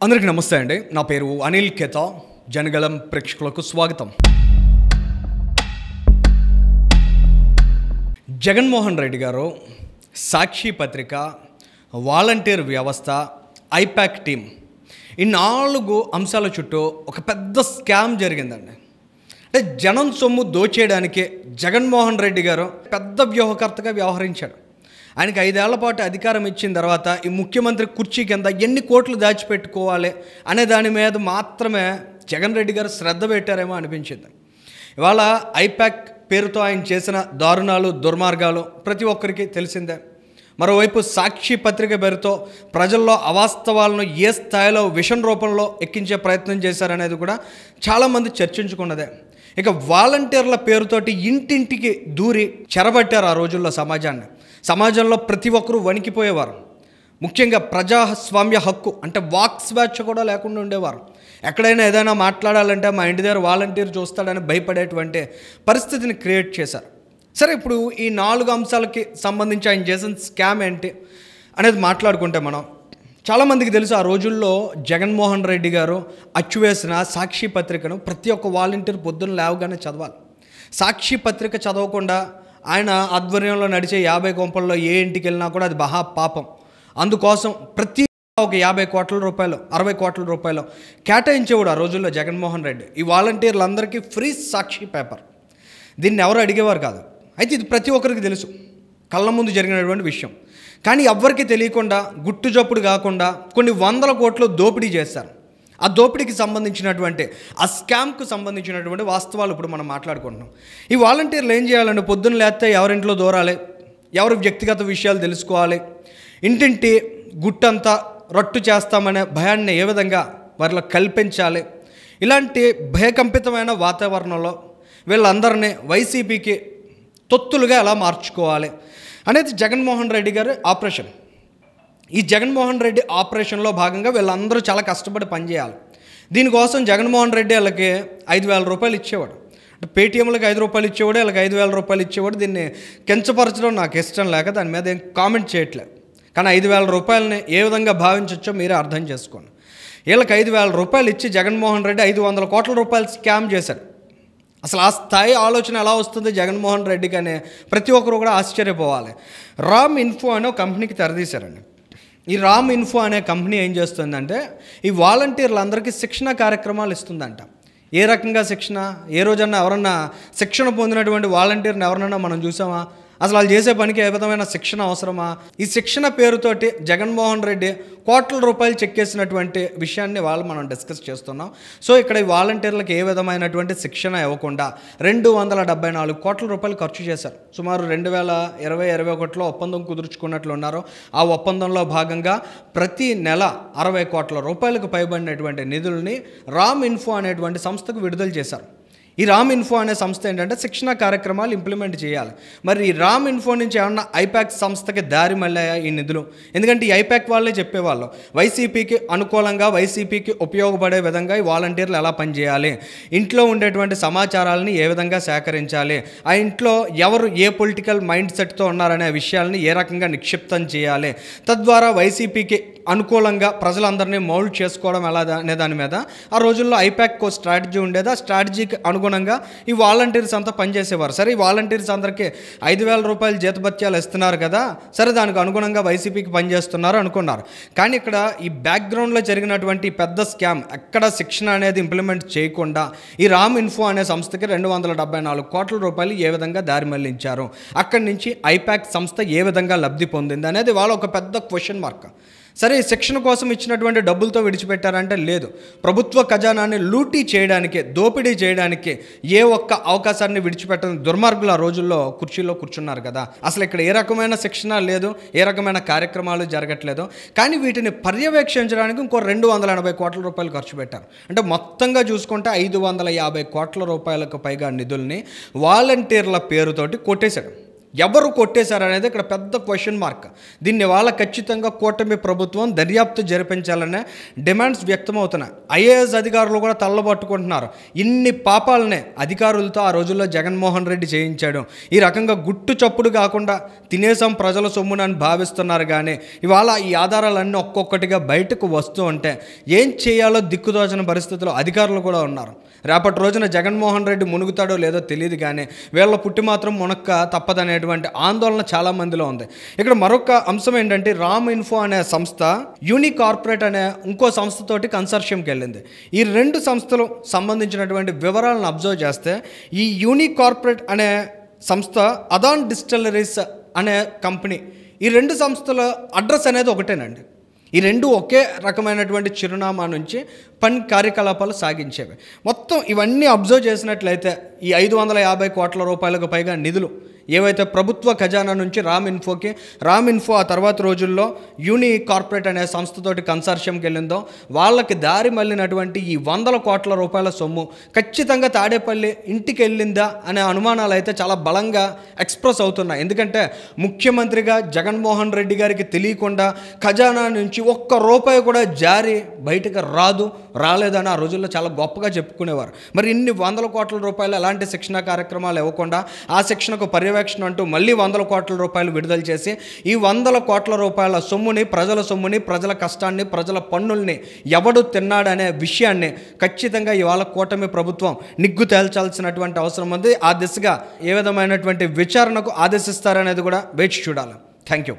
అందరికీ నమస్తే అండి. నా పేరు అనిల్ కేతా. జనగళం ప్రేక్షకులకు స్వాగతం. జగన్మోహన్ రెడ్డి గారు సాక్షి పత్రిక, వాలంటీర్ వ్యవస్థ, ఐపాక్ టీం ఈ 4 అంశాల చుట్టూ ఒక పెద్ద స్కామ్ జరిగిందండి. అంటే జనం సొమ్ము దోచేయడానికి జగన్మోహన్ రెడ్డి గారు పెద్ద వ్యూహకర్తగా వ్యవహరించాడు. ఆయనకి 5 ఏళ్ల పాటు అధికారం ఇచ్చిన తర్వాత ఈ ముఖ్యమంత్రి కుర్చీ కింద ఎన్ని కోట్లు దాచిపెట్టుకోవాలి అనే దాని మీద మాత్రమే జగన్ రెడ్డి గారు శ్రద్ధ పెట్టారేమో అనిపించింది. ఇవాళ ఐపాక్ పేరుతో ఆయన చేసిన దారుణాలు, దుర్మార్గాలు ప్రతి ఒక్కరికి తెలిసిందే. మరోవైపు సాక్షి పత్రిక పేరుతో ప్రజల్లో అవాస్తవాలను ఏ స్థాయిలో విషం రూపంలో ఎక్కించే ప్రయత్నం చేశారనేది కూడా చాలామంది చర్చించుకున్నదే. ఇక వాలంటీర్ల పేరుతోటి ఇంటింటికి దూరి చెరబట్టారు ఆ రోజుల్లో సమాజాన్ని. సమాజంలో ప్రతి ఒక్కరూ వణికిపోయేవారు. ముఖ్యంగా ప్రజాస్వామ్య హక్కు అంటే వాక్ స్వేచ్ఛ కూడా లేకుండా ఉండేవారు. ఎక్కడైనా ఏదైనా మాట్లాడాలంటే మా ఇంటి దగ్గర వాలంటీర్ చూస్తాడని భయపడేటువంటి పరిస్థితిని క్రియేట్ చేశారు. సరే, ఇప్పుడు ఈ 4 అంశాలకి సంబంధించి ఆయన చేసిన స్కామ్ ఏంటి అనేది మాట్లాడుకుంటే మనం చాలామందికి తెలుసు, ఆ రోజుల్లో జగన్మోహన్ రెడ్డి గారు అచ్చువేసిన సాక్షి పత్రికను ప్రతి ఒక్క వాలంటీర్ పొద్దున్న లేవగానే చదవాలి. సాక్షి పత్రిక చదవకుండా ఆయన ఆధ్వర్యంలో నడిచే 50 కొంపల్లో ఏ ఇంటికి వెళ్ళినా కూడా అది మహా పాపం. అందుకోసం ప్రతి ఒక 50 కోట్ల రూపాయలు, 60 కోట్ల రూపాయలు కేటాయించేవాడు ఆ రోజుల్లో జగన్మోహన్ రెడ్డి. ఈ వాలంటీర్లందరికీ ఫ్రీ సాక్షి పేపర్. దీన్ని ఎవరు అడిగేవారు కాదు. అయితే ఇది ప్రతి ఒక్కరికి తెలుసు, కళ్ళ ముందు జరిగినటువంటి విషయం. కానీ ఎవ్వరికీ తెలియకుండా, గుట్టుచప్పుడు కాకుండా కొన్ని 100 కోట్లు దోపిడీ చేశారు. ఆ దోపిడీకి సంబంధించినటువంటి, ఆ స్కామ్కు సంబంధించినటువంటి వాస్తవాలు ఇప్పుడు మనం మాట్లాడుకుంటున్నాం. ఈ వాలంటీర్లు ఏం చేయాలంటే పొద్దున్న లేస్తే ఎవరింట్లో దూరాలి, ఎవరి వ్యక్తిగత విషయాలు తెలుసుకోవాలి, ఇంటింటి గుట్టంతా రట్టు చేస్తామనే భయాన్ని ఏ విధంగా వారిలో కల్పించాలి, ఇలాంటి భయకంపితమైన వాతావరణంలో వీళ్ళందరినీ వైసీపీకి తొత్తులుగా ఎలా మార్చుకోవాలి అనేది జగన్మోహన్ రెడ్డి గారి ఆపరేషన్. ఈ జగన్మోహన్ రెడ్డి ఆపరేషన్లో భాగంగా వీళ్ళందరూ చాలా కష్టపడి పనిచేయాలి. దీనికోసం జగన్మోహన్ రెడ్డి వాళ్ళకి 5,000 రూపాయలు ఇచ్చేవాడు. అంటే పేటీఎంలకు 5 రూపాయలు ఇచ్చేవాడు, వీళ్ళకి 5,000 రూపాయలు ఇచ్చేవాడు. దీన్ని కించపరచడం నాకు ఇష్టం లేక దాని మీద ఏం కామెంట్ చేయట్లేదు. కానీ 5,000 రూపాయలని ఏ విధంగా భావించవచ్చో మీరే అర్థం చేసుకోండి. వీళ్ళకి 5,000 రూపాయలు ఇచ్చి జగన్మోహన్ రెడ్డి 500 కోట్ల రూపాయలు స్కామ్ చేశాడు. అసలు ఆ స్థాయి ఆలోచన ఎలా వస్తుంది జగన్మోహన్ రెడ్డికి అనే ప్రతి ఒక్కరు కూడా ఆశ్చర్యపోవాలి. రామ్ ఇన్ఫో అనే ఒక కంపెనీకి తెరదీశారండి. ఈ రామ్ ఇన్ఫో అనే కంపెనీ ఏం చేస్తుందంటే ఈ వాలంటీర్లందరికీ శిక్షణ కార్యక్రమాలు ఇస్తుందంట. ఏ రకంగా శిక్షణ? ఏ రోజన్నా ఎవరన్నా శిక్షణ పొందినటువంటి వాలంటీర్ని ఎవరన్నా మనం చూసామా? అసలు వాళ్ళు చేసే పనికి ఏ విధమైన శిక్షణ అవసరమా? ఈ శిక్షణ పేరుతోటి జగన్మోహన్ రెడ్డి కోట్ల రూపాయలు చెక్కేసినటువంటి విషయాన్ని మనం డిస్కస్ చేస్తున్నాం. సో ఇక్కడ ఈ వాలంటీర్లకు ఏ విధమైనటువంటి శిక్షణ ఇవ్వకుండా 274 కోట్ల రూపాయలు ఖర్చు చేశారు. సుమారు 2020-21లో ఒప్పందం కుదుర్చుకున్నట్లు ఉన్నారు. ఆ ఒప్పందంలో భాగంగా ప్రతి నెల 60 కోట్ల రూపాయలకు పైబడినటువంటి నిధుల్ని రామ్ ఇన్ఫో అనేటువంటి సంస్థకు విడుదల చేశారు. ఈ రామ్ ఇన్ఫో అనే సంస్థ ఏంటంటే శిక్షణ కార్యక్రమాలు ఇంప్లిమెంట్ చేయాలి. మరి ఈ రామ్ ఇన్ఫో నుంచి ఏమన్నా ఐపాక్ సంస్థకి దారి మళ్ళాయా ఈ నిధులు? ఎందుకంటే ఈ ఐపాక్ వాళ్ళే చెప్పేవాళ్ళు వైసీపీకి అనుకూలంగా, వైసీపీకి ఉపయోగపడే విధంగా ఈ వాలంటీర్లు ఎలా పనిచేయాలి, ఇంట్లో ఉండేటువంటి సమాచారాలని ఏ విధంగా సేకరించాలి, ఆ ఇంట్లో ఎవరు ఏ పొలిటికల్ మైండ్ సెట్తో ఉన్నారనే విషయాలని ఏ రకంగా నిక్షిప్తం చేయాలి, తద్వారా వైసీపీకి అనుకూలంగా ప్రజలందరినీ మౌల్డ్ చేసుకోవడం ఎలా అనే దాని మీద ఆ రోజుల్లో ఐపాక్ స్ట్రాటజీ ఉండేది. ఆ స్ట్రాటజీకి అనుగుణంగా ఈ వాలంటీర్స్ అంతా పనిచేసేవారు. సరే, ఈ వాలంటీర్స్ అందరికీ 5,000 రూపాయలు జీతభత్యాలు ఇస్తున్నారు కదా, సరే దానికి అనుగుణంగా వైసీపీకి పనిచేస్తున్నారు అనుకున్నారు. కానీ ఇక్కడ ఈ బ్యాక్గ్రౌండ్లో జరిగినటువంటి పెద్ద స్కామ్, ఎక్కడ శిక్షణ అనేది ఇంప్లిమెంట్ చేయకుండా ఈ రామ్ ఇన్ఫో అనే సంస్థకి 274 కోట్ల రూపాయలు ఏ విధంగా దారి మళ్లించారు, అక్కడి నుంచి ఐపాక్ సంస్థ ఏ విధంగా లబ్ధి పొందింది అనేది వాళ్ళ ఒక పెద్ద క్వశ్చన్ మార్క్. సరే, శిక్షణ కోసం ఇచ్చినటువంటి డబ్బులతో విడిచిపెట్టారంటే లేదు. ప్రభుత్వ ఖజానాన్ని లూటీ చేయడానికి, దోపిడీ చేయడానికి ఏ ఒక్క అవకాశాన్ని విడిచిపెట్టని దుర్మార్గులు ఆ రోజుల్లో కుర్చీలో కూర్చున్నారు కదా. అసలు ఇక్కడ ఏ రకమైన శిక్షణ లేదు, ఏ రకమైన కార్యక్రమాలు జరగట్లేదు. కానీ వీటిని పర్యవేక్షించడానికి ఇంకో 280 కోట్ల రూపాయలు ఖర్చు పెట్టారు. అంటే మొత్తంగా చూసుకుంటే 550 కోట్ల రూపాయలకు పైగా నిధుల్ని వాలంటీర్ల పేరుతోటి కొట్టేశాడు. ఎవరు కొట్టేశారనేది ఇక్కడ పెద్ద క్వశ్చన్ మార్క్. దీన్ని వాళ్ళ ఖచ్చితంగా కూటమి ప్రభుత్వం దర్యాప్తు జరిపించాలనే డిమాండ్స్ వ్యక్తమవుతున్నాయి. ఐఏఎస్ అధికారులు కూడా తల్లబట్టుకుంటున్నారు. ఇన్ని పాపాలనే అధికారులతో ఆ రోజుల్లో జగన్మోహన్ రెడ్డి చేయించాడు. ఈ రకంగా గుట్టు చప్పుడు కాకుండా తినేసాం ప్రజల సొమ్మునని భావిస్తున్నారు. కానీ ఇవాళ ఈ ఆధారాలన్నీ ఒక్కొక్కటిగా బయటకు వస్తూ ఉంటే ఏం చేయాలో దిక్కుదోచని పరిస్థితుల్లో అధికారులు కూడా ఉన్నారు. రేపటి రోజున జగన్మోహన్ రెడ్డి మునుగుతాడో లేదో తెలియదు, కానీ వీళ్ళ పుట్టి మాత్రం మునక్క తప్పదనేటువంటి ఆందోళన చాలా మందిలో ఉంది. ఇక్కడ మరొక అంశం ఏంటంటే, రామ్ ఇన్ఫో అనే సంస్థ యూని కార్పొరేట్ అనే ఇంకో సంస్థతోటి కన్సార్షియంకి వెళ్ళింది. ఈ రెండు సంస్థలు సంబంధించినటువంటి వివరాలను అబ్జర్వ్ చేస్తే, ఈ యూని కార్పొరేట్ అనే సంస్థ అదాన్ డిస్టిలరీస్ అనే కంపెనీ, ఈ రెండు సంస్థల అడ్రస్ అనేది ఒకటేనండి. ఈ రెండు ఒకే రకమైనటువంటి చిరునామా నుంచి పని కార్యకలాపాలు సాగించేవి. మొత్తం ఇవన్నీ అబ్జర్వ్ చేసినట్లయితే ఈ 550 కోట్ల రూపాయలకు పైగా నిధులు ఏవైతే ప్రభుత్వ ఖజానా నుంచి రామ్ ఇన్ఫో ఆ తర్వాత రోజుల్లో యూని కార్పొరేట్ అనే సంస్థతోటి కన్సార్షియంకి వెళ్ళిందో వాళ్ళకి దారి మళ్ళినటువంటి ఈ 100 కోట్ల రూపాయల సొమ్ము ఖచ్చితంగా తాడేపల్లి ఇంటికి వెళ్ళిందా అనే అనుమానాలు అయితే చాలా బలంగా ఎక్స్ప్రెస్ అవుతున్నాయి. ఎందుకంటే ముఖ్యమంత్రిగా జగన్మోహన్ రెడ్డి గారికి తెలియకుండా ఖజానా నుంచి ఒక్క రూపాయి కూడా జారి బయటకు రాలేదని ఆ రోజుల్లో చాలా గొప్పగా చెప్పుకునేవారు. మరి ఇన్ని 100 కోట్ల రూపాయలు ఎలాంటి శిక్షణ కార్యక్రమాలు ఇవ్వకుండా ఆ శిక్షణకు పర్యవేక్షణ అంటూ మళ్ళీ 100 కోట్ల రూపాయలు విడుదల చేసి ఈ 100 కోట్ల రూపాయల సొమ్ముని, ప్రజల కష్టాన్ని, ప్రజల పన్నుల్ని ఎవడు తిన్నాడనే విషయాన్ని ఖచ్చితంగా ఇవాళ కూటమి ప్రభుత్వం నిగ్గు తేల్చాల్సినటువంటి అవసరం ఉంది. ఆ దిశగా ఏ విధమైనటువంటి విచారణకు ఆదేశిస్తారనేది కూడా వేచి చూడాలి. Thank you.